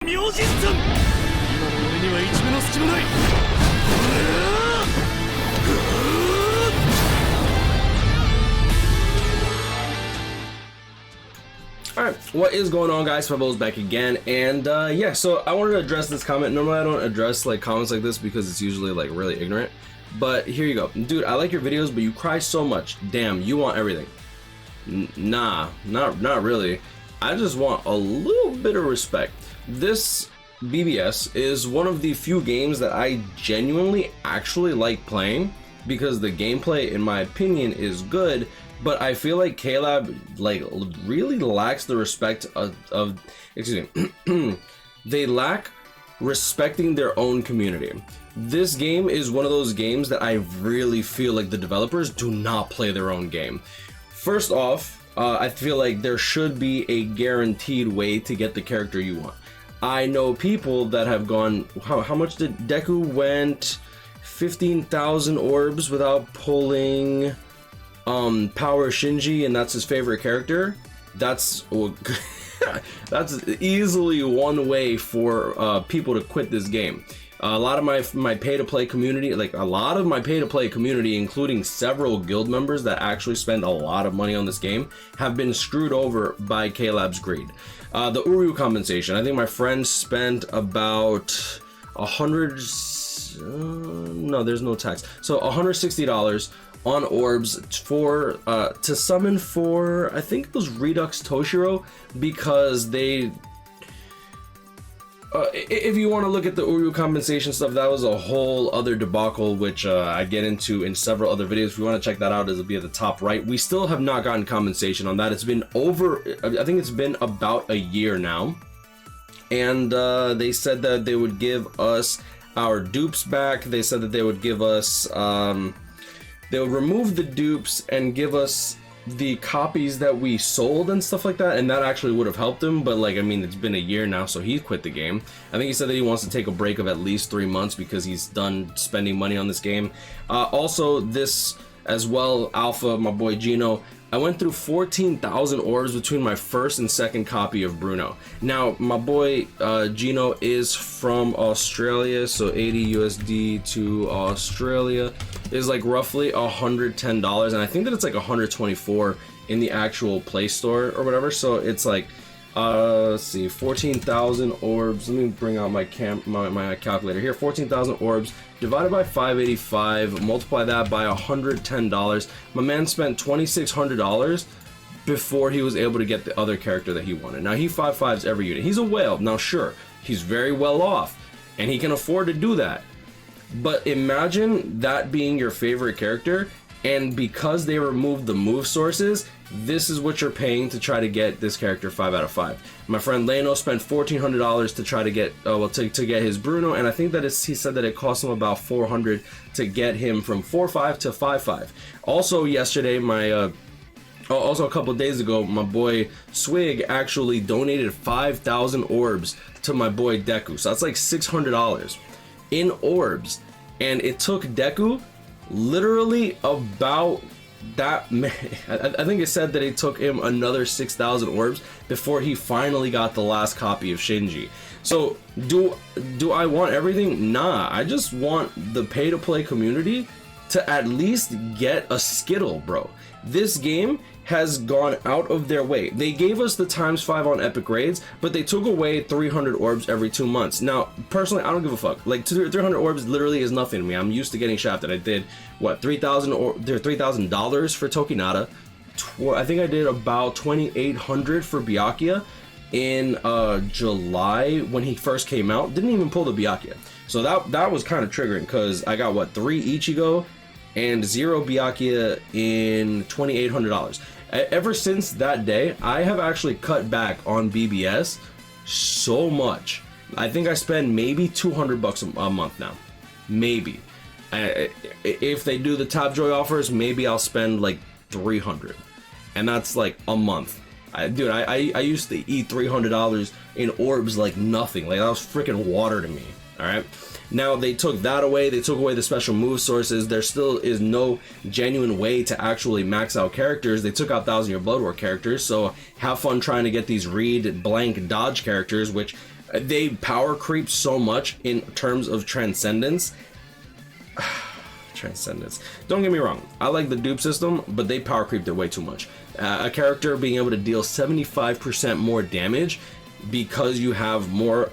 明神さん。今の俺には一目の隙もない。Alright, what is going on, guys? TYBW is back again, and yeah, so I wanted to address this comment. Normally I don't address like comments like this because it's usually like really ignorant, but here you go. Dude, I like your videos, but you cry so much. Damn, you want everything. Nah, not really. I just want a little bit of respect. This BBS is one of the few games that I genuinely actually like playing because the gameplay, in my opinion, is good. But I feel like KLab like really lacks the respect of excuse me, they lack respecting their own community. This game is one of those games that I really feel like the developers do not play their own game. First off, I feel like there should be a guaranteed way to get the character you want. I know people that have gone, how much did Deku went 15,000 orbs without pulling Power Shinji, and that's his favorite character. That's that's easily one way for people to quit this game. A lot of my pay-to-play community, including several guild members that actually spend a lot of money on this game, have been screwed over by KLab's greed. The Uru compensation, I think my friend spent about no, there's no tax, so $160 on orbs for to summon for, I think it was Redux Toshiro, because they if you want to look at the Uru compensation stuff, that was a whole other debacle, which I get into in several other videos. If you want to check that out, it'll be at the top right. We still have not gotten compensation on that. It's been over, I think it's been about a year now, and they said that they would give us our dupes back. They said that they would give us they would remove the dupes and give us the copies that we sold and stuff like that, and that actually would have helped him. But like, I mean, it's been a year now, so he quit the game. I think he said that he wants to take a break of at least 3 months because he's done spending money on this game. Also, this as well, Alpha, my boy Gino, I went through 14,000 orbs between my first and second copy of Bruno. Now, my boy Gino is from Australia, so 80 USD to Australia is like roughly $110, and I think that it's like 124 in the actual Play Store or whatever. So it's like let's see, 14,000 orbs. Let me bring out my my calculator here. 14,000 orbs divided by 585, multiply that by $110. My man spent $2,600 before he was able to get the other character that he wanted. Now, he 5/5s every unit. He's a whale. Now, sure, he's very well off, and he can afford to do that. But imagine that being your favorite character, and because they removed the move sources, this is what you're paying to try to get this character 5 out of 5. My friend Leno spent $1,400 to try to get to get his Bruno, and I think that he said that it cost him about $400 to get him from 4/5 to 5/5. Also yesterday, also a couple days ago, my boy Swig actually donated 5,000 orbs to my boy Deku, so that's like $600 in orbs, and it took Deku literally about that I think it said that it took him another 6,000 orbs before he finally got the last copy of Shinji. So do I want everything? Nah, I just want the pay-to-play community to at least get a Skittle, bro. This game has gone out of their way. They gave us the ×5 on epic raids, but they took away 300 orbs every 2 months. Now, personally, I don't give a fuck. Like, 300 orbs literally is nothing to me. I'm used to getting shafted. I did, what, $3,000 for Tokinata. I think I did about 2,800 for Byakuya in July when he first came out. Didn't even pull the Byakuya. So that was kind of triggering, because I got, what, 3 Ichigo and 0 Byakuya in $2,800. Ever since that day, I have actually cut back on BBS so much. I think I spend maybe $200 a month now. Maybe. If they do the Top Joy offers, maybe I'll spend like $300. And that's like a month. Dude, I used to eat $300 in orbs like nothing. Like, that was freaking water to me. Alright? Now they took that away. They took away the special move sources. There still is no genuine way to actually max out characters. They took out 1,000 Year Blood War characters, so have fun trying to get these read blank dodge characters, which They power creep so much in terms of transcendence. Transcendence. Don't get me wrong, I like the dupe system, but they power creeped it way too much. A character being able to deal 75% more damage because you have more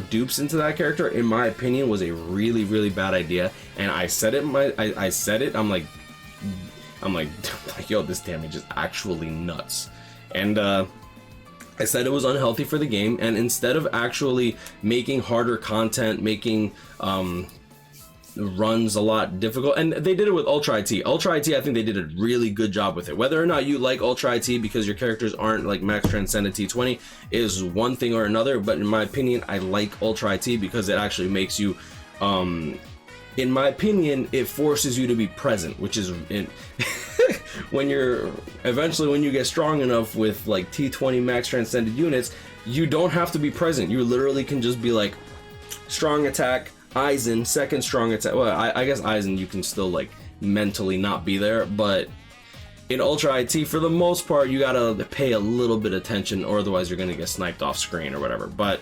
dupes into that character, in my opinion, was a really bad idea. And I said it. I said it. I'm like, yo, this damage is actually nuts. And I said it was unhealthy for the game. And instead of actually making harder content, making runs a lot difficult, and they did it with Ultra IT. Ultra IT, I think they did a really good job with it. Whether or not you like Ultra IT because your characters aren't like max transcended T20 is one thing or another, but in my opinion, I like Ultra IT because it actually makes you, in my opinion, it forces you to be present, which is when you get strong enough with like T20 max transcended units, you don't have to be present. You literally can just be like, strong attack, Aizen, second strong attack. Well, I guess Aizen you can still like mentally not be there, but in Ultra IT for the most part you gotta pay a little bit of attention, or otherwise you're gonna get sniped off screen or whatever. But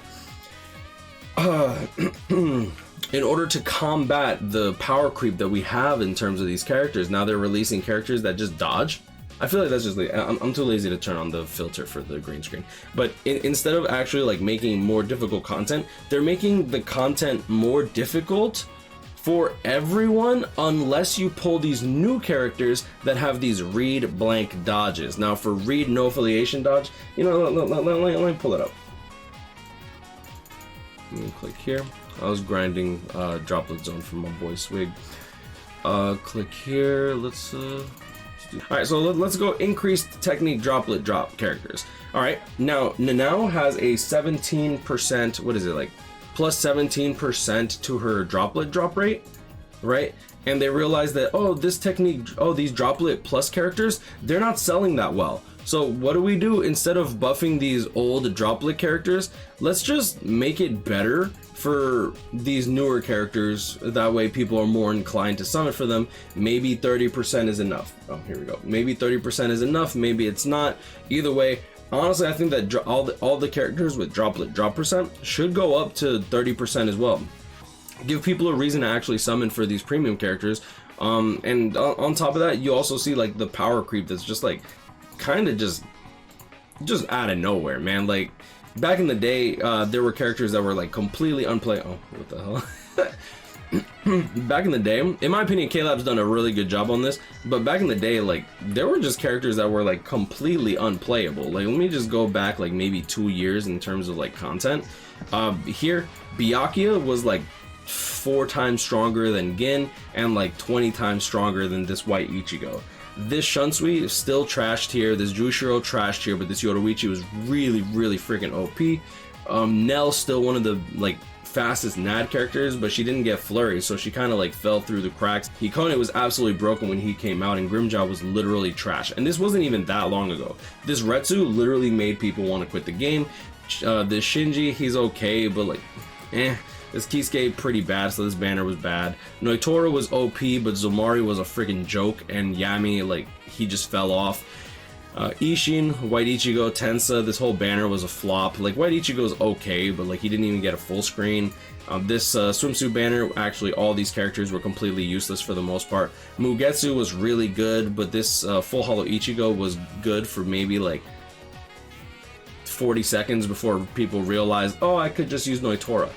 in order to combat the power creep that we have in terms of these characters, now they're releasing characters that just dodge. I feel like that's just like, I'm too lazy to turn on the filter for the green screen. But instead of actually like making more difficult content, they're making the content more difficult for everyone unless you pull these new characters that have these read blank dodges. Now for read no affiliation dodge, you know, let me pull it up. Let me click here. I was grinding droplet zone from my boy Swig. Click here, let's Alright, so let's go increased technique droplet drop characters. Alright, now Nanao has a 17%, what is it, like plus 17% to her droplet drop rate, right? And they realized that, oh, this technique, oh, these droplet plus characters, they're not selling that well. So what do? Instead of buffing these old droplet characters, let's just make it better for these newer characters. That way people are more inclined to summon for them. Maybe 30% is enough. Oh, here we go. Maybe 30% is enough, maybe it's not. Either way, honestly, I think that all the characters with droplet drop percent should go up to 30% as well. Give people a reason to actually summon for these premium characters. And on top of that, you also see like the power creep that's just like kind of just out of nowhere, man. Like back in the day, there were characters that were like completely unplayable. Oh, what the hell? Back in the day, in my opinion, K-Lab's done a really good job on this, but back in the day, like there were just characters that were like completely unplayable. Like let me just go back like maybe 2 years in terms of like content. Here Byakuya was like 4 times stronger than Gin and like 20 times stronger than this white Ichigo. This Shunsui is still trashed here, this Jushiro trashed here, but this Yoruichi was really freaking OP. Nell's still one of the like fastest NAD characters, but she didn't get flurry, so she kind of like fell through the cracks. Hikone was absolutely broken when he came out, and Grimjaw was literally trash. And this wasn't even that long ago. This Retsu literally made people want to quit the game. This Shinji, he's okay, but like, This Kisuke pretty bad, so this banner was bad. Noitora was OP, but Zomari was a freaking joke, and Yami, like, he just fell off. Ishin, White Ichigo, Tensa, this whole banner was a flop. Like, White Ichigo's okay, but like he didn't even get a full screen. This swimsuit banner, actually all these characters were completely useless for the most part. Mugetsu was really good, but this full hollow Ichigo was good for maybe like 40 seconds before people realized, oh, I could just use Noitora.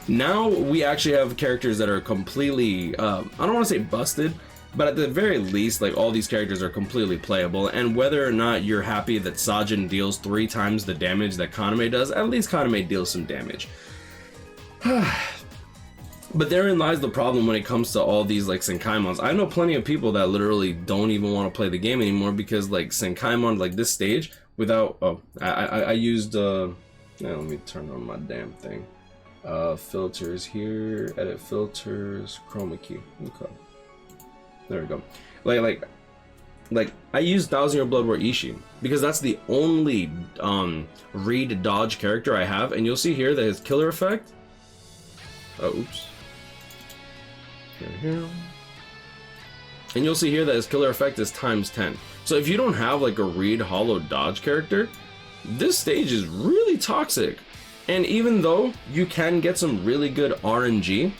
Now we actually have characters that are completely, I don't want to say busted, but at the very least, like all these characters are completely playable. And whether or not you're happy that Sajin deals 3 times the damage that Kaname does, at least Kaname deals some damage. But therein lies the problem when it comes to all these like Senkaimons. I know plenty of people that literally don't even want to play the game anymore because like Senkaimon, like this stage, without, oh, I used, let me turn on my damn thing. Filters here, edit filters, chroma key. Okay, there we go. Like I use 1000-Year Blood War Ishii because that's the only read dodge character I have, and you'll see here that his killer effect. Oh, oops. Here. And you'll see here that his killer effect is times 10. So if you don't have like a read hollow dodge character, this stage is really toxic. And even though you can get some really good RNG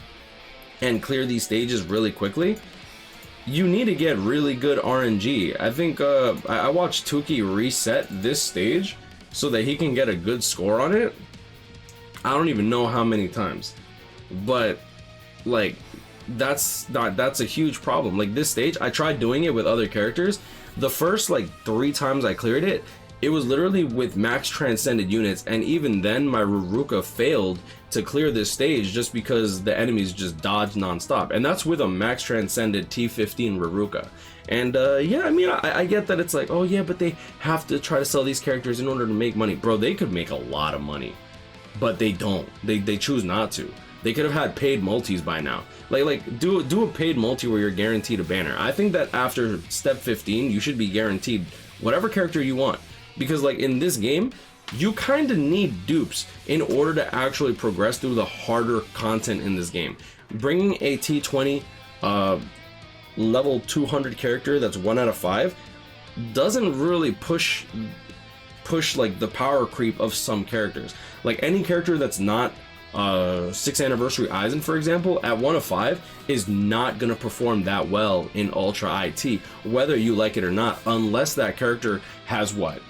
and clear these stages really quickly, you need to get really good RNG. I think I watched Tuki reset this stage so that he can get a good score on it. I don't even know how many times, but like that's a huge problem. Like this stage, I tried doing it with other characters. The first like 3 times I cleared it, it was literally with max transcended units, and even then my Ruruka failed to clear this stage just because the enemies just dodged non-stop, and that's with a max transcended T15 Ruruka. And yeah, I mean, I get that it's like, oh yeah, but they have to try to sell these characters in order to make money. Bro, they could make a lot of money, but they don't. They choose not to. They could have had paid multis by now. Like do a paid multi where you're guaranteed a banner. I think that after step 15, you should be guaranteed whatever character you want. Because like in this game, you kind of need dupes in order to actually progress through the harder content in this game. Bringing a T20 level 200 character that's 1 out of 5 doesn't really push like the power creep of some characters. Like any character that's not 6th anniversary Aizen, for example, at 1 of 5 is not gonna perform that well in Ultra IT, whether you like it or not, unless that character has what?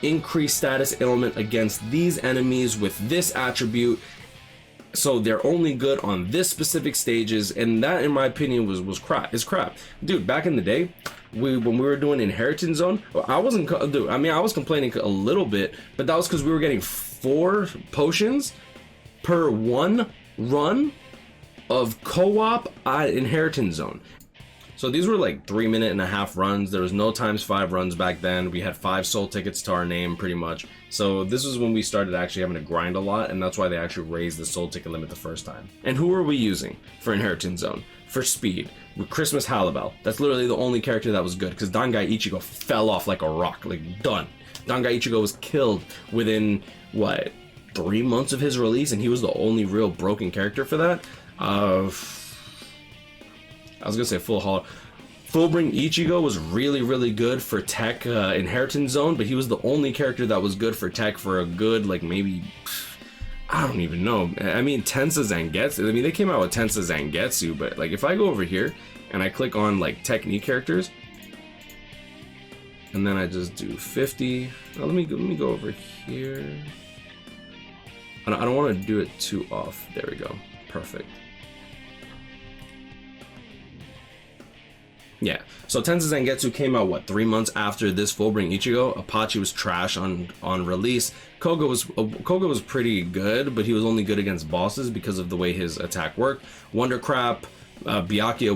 Increased status ailment against these enemies with this attribute, so they're only good on this specific stages, and that in my opinion was crap. Dude, back in the day, when we were doing Inheritance Zone, I was complaining a little bit, but that was because we were getting 4 potions per 1 run of co-op Inheritance Zone. So these were like 3.5-minute runs. There was no ×5 runs back then. We had 5 soul tickets to our name pretty much. So this was when we started actually having to grind a lot, and that's why they actually raised the soul ticket limit the first time. And who were we using for Inheritance Zone? For speed, with Christmas Halibel. That's literally the only character that was good, because Dangai Ichigo fell off like a rock, like done. Dangai Ichigo was killed within, what, 3 months of his release, and he was the only real broken character for that. I was gonna say Fullbring Ichigo was really good for tech Inheritance Zone, but he was the only character that was good for tech for a good, like, maybe, I don't even know. I mean, Tensa Zangetsu, I mean, they came out with Tensa Zangetsu, but like if I go over here and I click on like technique characters, and then I just do 50. Let me go over here. I don't want to do it too off. There we go. Perfect. Yeah, so Tensa Zangetsu came out, what, 3 months after this Fullbring Ichigo. Apache was trash on release. Koga was pretty good, but he was only good against bosses because of the way his attack worked. Wondercrap, Byakuya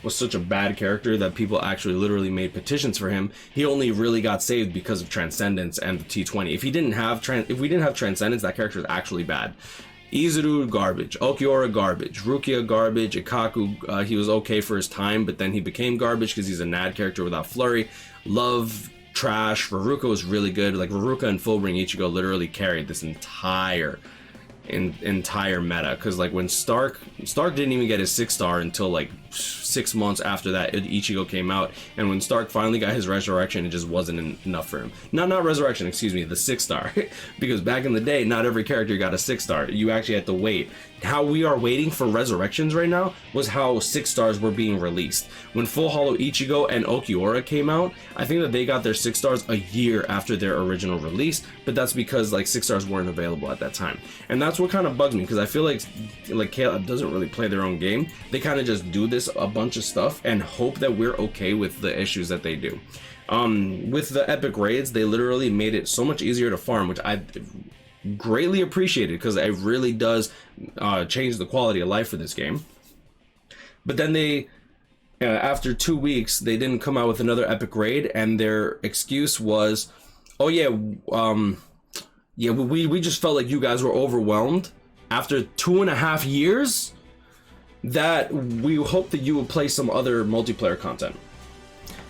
was such a bad character that people actually literally made petitions for him. He only really got saved because of Transcendence and the T20. If we didn't have Transcendence, that character is actually bad. Izuru, garbage. Okiora, garbage. Rukia, garbage. Ikaku, he was okay for his time, but then he became garbage because he's a NAD character without flurry. Love, trash. Ruruka was really good. Like, Ruruka and Fullbring Ichigo literally carried this entire meta, because like when Stark didn't even get his 6-star until like 6 months after that Ichigo came out, and when Stark finally got his resurrection, it just wasn't enough for him. Not resurrection, excuse me, the 6-star. Because back in the day, not every character got a 6-star. You actually had to wait. How we are waiting for resurrections right now was how 6-stars were being released. When Full Hollow Ichigo and Okiora came out, I think that they got their 6-stars a year after their original release, but that's because like 6-stars weren't available at that time. And that's what kind of bugs me, because I feel like KLab doesn't really play their own game. They kind of just do this a bunch of stuff and hope that we're okay with the issues that they do. With the epic raids, they literally made it so much easier to farm, which I greatly appreciated, because it really does change the quality of life for this game. But then they, after 2 weeks, they didn't come out with another epic raid, and their excuse was, oh yeah, we just felt like you guys were overwhelmed after 2.5 years, that we hope that you will play some other multiplayer content.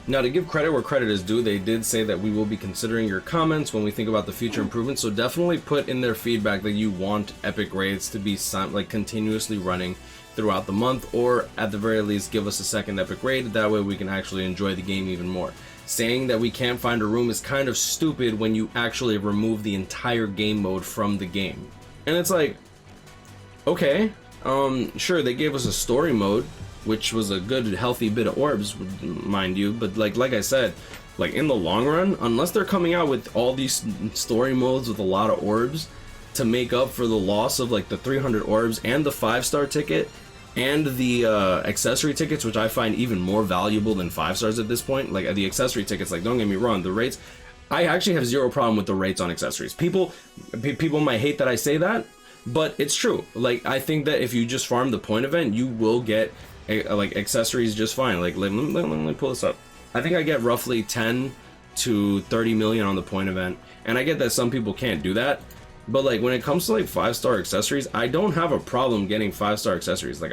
Now, to give credit where credit is due, they did say that we will be considering your comments when we think about the future improvements. So definitely put in their feedback that you want epic raids to be like continuously running throughout the month, or at the very least give us a second epic raid. That way we can actually enjoy the game even more. saying that we can't find a room is kind of stupid when you actually remove the entire game mode from the game. And it's like, okay, sure, they gave us a story mode, which was a good healthy bit of orbs, mind you, but like I said, like in the long run, unless they're coming out with all these story modes with a lot of orbs to make up for the loss of like the 300 orbs and the 5-star ticket and the accessory tickets, which I find even more valuable than 5 stars at this point. Like the accessory tickets, like don't get me wrong, the rates, I actually have zero problem with the rates on accessories. People might hate that I say that, but it's true. Like I think that if you just farm the point event, you will get like accessories just fine. Like let me pull this up. I think I get roughly 10 to 30 million on the point event, and I get that some people can't do that, but like when it comes to like 5-star accessories, I don't have a problem getting 5-star accessories. Like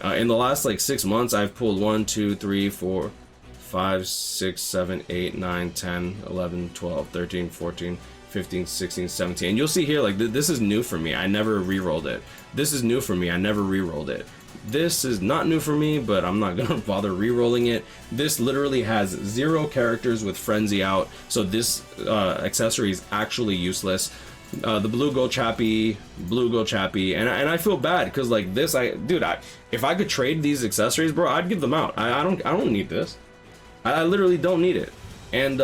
in the last like 6 months, I've pulled 1 2 3 4 5 6 7 8 9 10 11 12 13 14 15 16 17, and you'll see here like this is new for me. I never re-rolled it. This is new for me. I never re-rolled it. This is not new for me, but I'm not gonna bother re-rolling it. This literally has 0 characters with Frenzy out, so this accessory is actually useless. The blue go chappy, and I feel bad because like this, if I could trade these accessories, bro, I'd give them out. I don't need this. I literally don't need it. And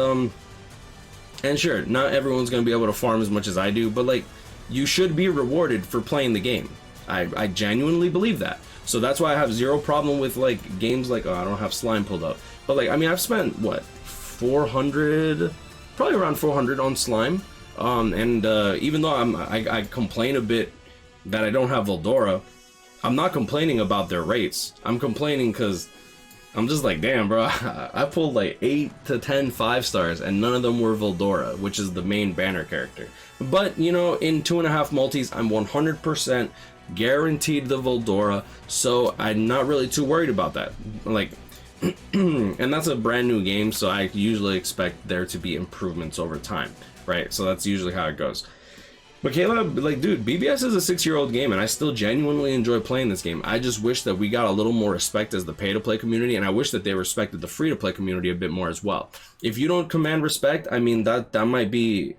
sure, not everyone's gonna be able to farm as much as I do, but like you should be rewarded for playing the game. I genuinely believe that. So that's why I have 0 problem with like games like, oh, I don't have slime pulled up, but like I mean I've spent what 400, probably around 400 on slime, and even though I complain a bit that I don't have Veldora, I'm not complaining about their rates. I'm complaining because I'm just like, damn, bro, I pulled like 8 to 10 5-stars and none of them were Veldora, which is the main banner character. But you know, in 2.5 multis, I'm 100% guaranteed the Veldora, so I'm not really too worried about that. Like, and that's a brand new game, so I usually expect there to be improvements over time, right? So that's usually how it goes. But Caleb, like, dude, BBS is a 6-year-old game, and I still genuinely enjoy playing this game. I just wish that we got a little more respect as the pay-to-play community, and I wish that they respected the free-to-play community a bit more as well. If you don't command respect, I mean, that might be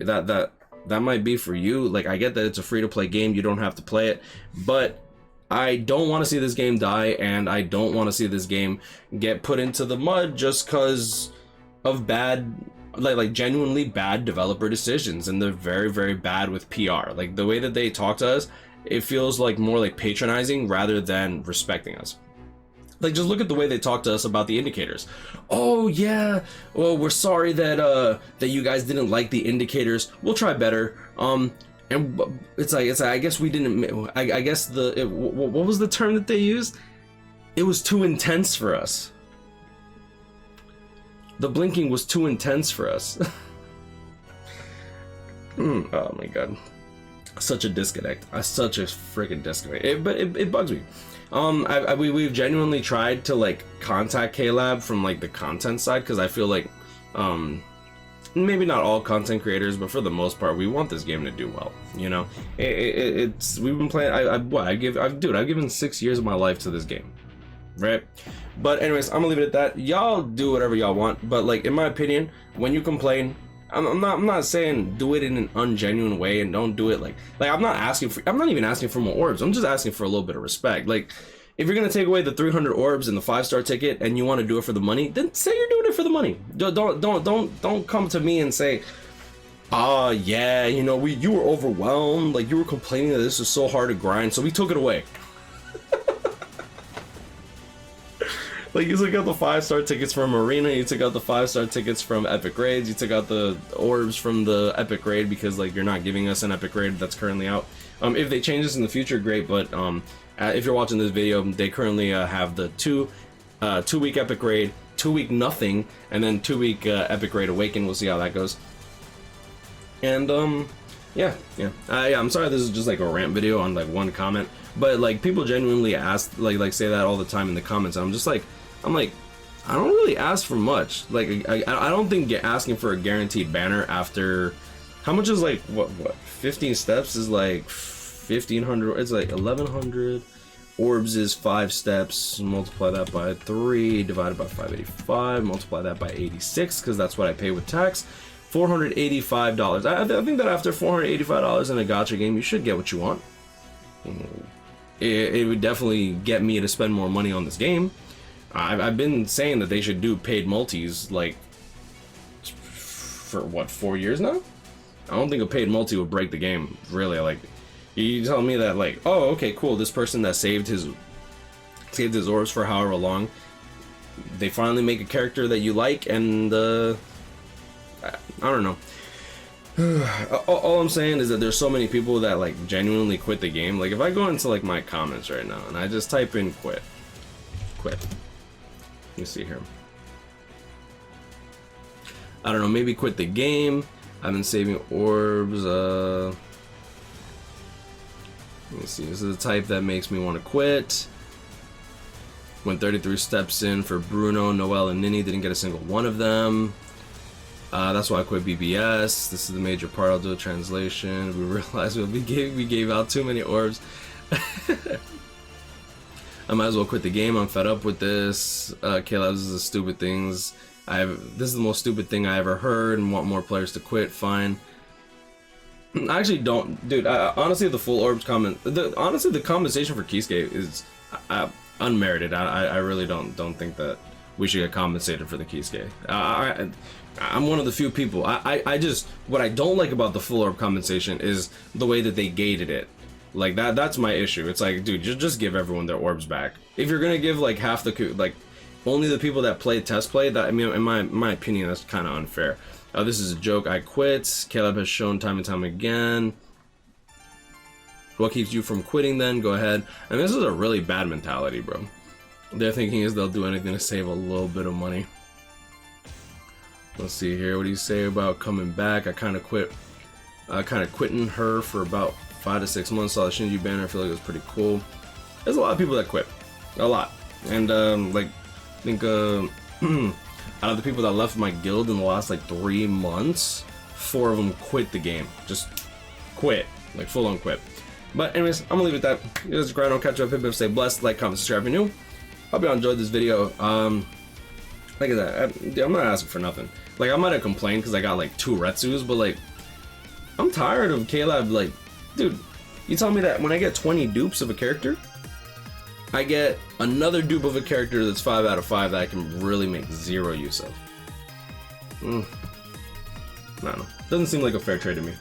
that might be for you. Like, I get that it's a free-to-play game, you don't have to play it, but I don't want to see this game die, and I don't want to see this game get put into the mud just because of bad, like genuinely bad developer decisions, and they're very, very bad with PR. Like the way that they talk to us, it feels like more like patronizing rather than respecting us. Like, just look at the way they talk to us about the indicators. Oh yeah, well, we're sorry that that you guys didn't like the indicators. We'll try better. And it's like I guess we didn't. I guess what was the term that they used? It was too intense for us. The blinking was too intense for us. Oh my god, such a disconnect. Such a freaking disconnect. But it bugs me. We've genuinely tried to like contact K-Lab from like the content side, because I feel like maybe not all content creators, but for the most part, we want this game to do well. You know, we've been playing. I've given 6 years of my life to this game, right? But anyways, I'm gonna leave it at that. Y'all do whatever y'all want, but like in my opinion, when you complain, I'm not saying do it in an ungenuine way, and don't do it like I'm not even asking for more orbs. I'm just asking for a little bit of respect. Like, if you're gonna take away the 300 orbs and the 5-star ticket and you want to do it for the money, then say you're doing it for the money. Don't come to me and say, yeah, you know, you were overwhelmed, like you were complaining that this was so hard to grind, so we took it away. Like, you took out the 5-star tickets from Arena, you took out the 5-star tickets from Epic Raids, you took out the orbs from the Epic Raid because, like, you're not giving us an Epic Raid that's currently out. If they change this in the future, great, but if you're watching this video, they currently have the 2-week Epic Raid, 2-week nothing, and then 2-week Epic Raid Awaken. We'll see how that goes. And, yeah, I'm sorry this is just like a rant video on like one comment, but like people genuinely ask, like say that all the time in the comments, and I'm like, I don't really ask for much. Like, I don't think asking for a guaranteed banner after, how much is like, what 15 steps is like 1,500, it's like 1,100, orbs is 5 steps, multiply that by 3, divided by 585, multiply that by 86, because that's what I pay with tax. $485. I think that after $485 in a gacha game, you should get what you want. It would definitely get me to spend more money on this game. I've been saying that they should do paid multis, like, for what, 4 years now? I don't think a paid multi would break the game, really. Like, you tell me that, like, oh, okay, cool, this person that saved his orbs for however long, they finally make a character that you like, and I don't know. All I'm saying is that there's so many people that like genuinely quit the game. Like if I go into like my comments right now and I just type in quit. Let me see here. I don't know, maybe quit the game. I've been saving orbs. Let me see. This is the type that makes me want to quit. Went 33 steps in for Bruno, Noel, and Nini. Didn't get a single one of them. That's why I quit BBS. This is the major part. I'll do a translation. We realized we gave out too many orbs. I might as well quit the game. I'm fed up with this. Caleb, this is the stupid things. This is the most stupid thing I ever heard, and want more players to quit. Fine. I actually don't, dude. Honestly, the full orbs honestly, the compensation for Kisuke is unmerited. I really don't think that we should get compensated for the Kisuke. I'm one of the few people. I just, what I don't like about the full orb compensation is the way that they gated it. Like that's my issue. It's like, dude, just give everyone their orbs back. If you're gonna give like half the, like only the people that play test play, that, I mean, in my opinion, that's kind of unfair. This is a joke. I quit. Caleb has shown time and time again. What keeps you from quitting then? Go ahead. And this is a really bad mentality, bro. Their thinking is they'll do anything to save a little bit of money. Let's see here. What do you say about coming back? I kind of quitting her for about 5 to 6 months. Saw the Shinji banner. I feel like it was pretty cool. There's a lot of people that quit. A lot. And like, I think out of the people that left my guild in the last like 3 months, 4 of them quit the game. Just quit. Like full on quit. But anyways, I'm gonna leave it at that. You guys grind on, catch up, hip, stay blessed, like, comment, subscribe if you're new. Hope you all enjoyed this video. Like I said, I'm not asking for nothing. Like I might have complained because I got like 2 Retsus, but like I'm tired of Caleb. Like, dude, you tell me that when I get 20 dupes of a character, I get another dupe of a character that's 5 out of 5 that I can really make 0 use of. I don't know. Doesn't seem like a fair trade to me.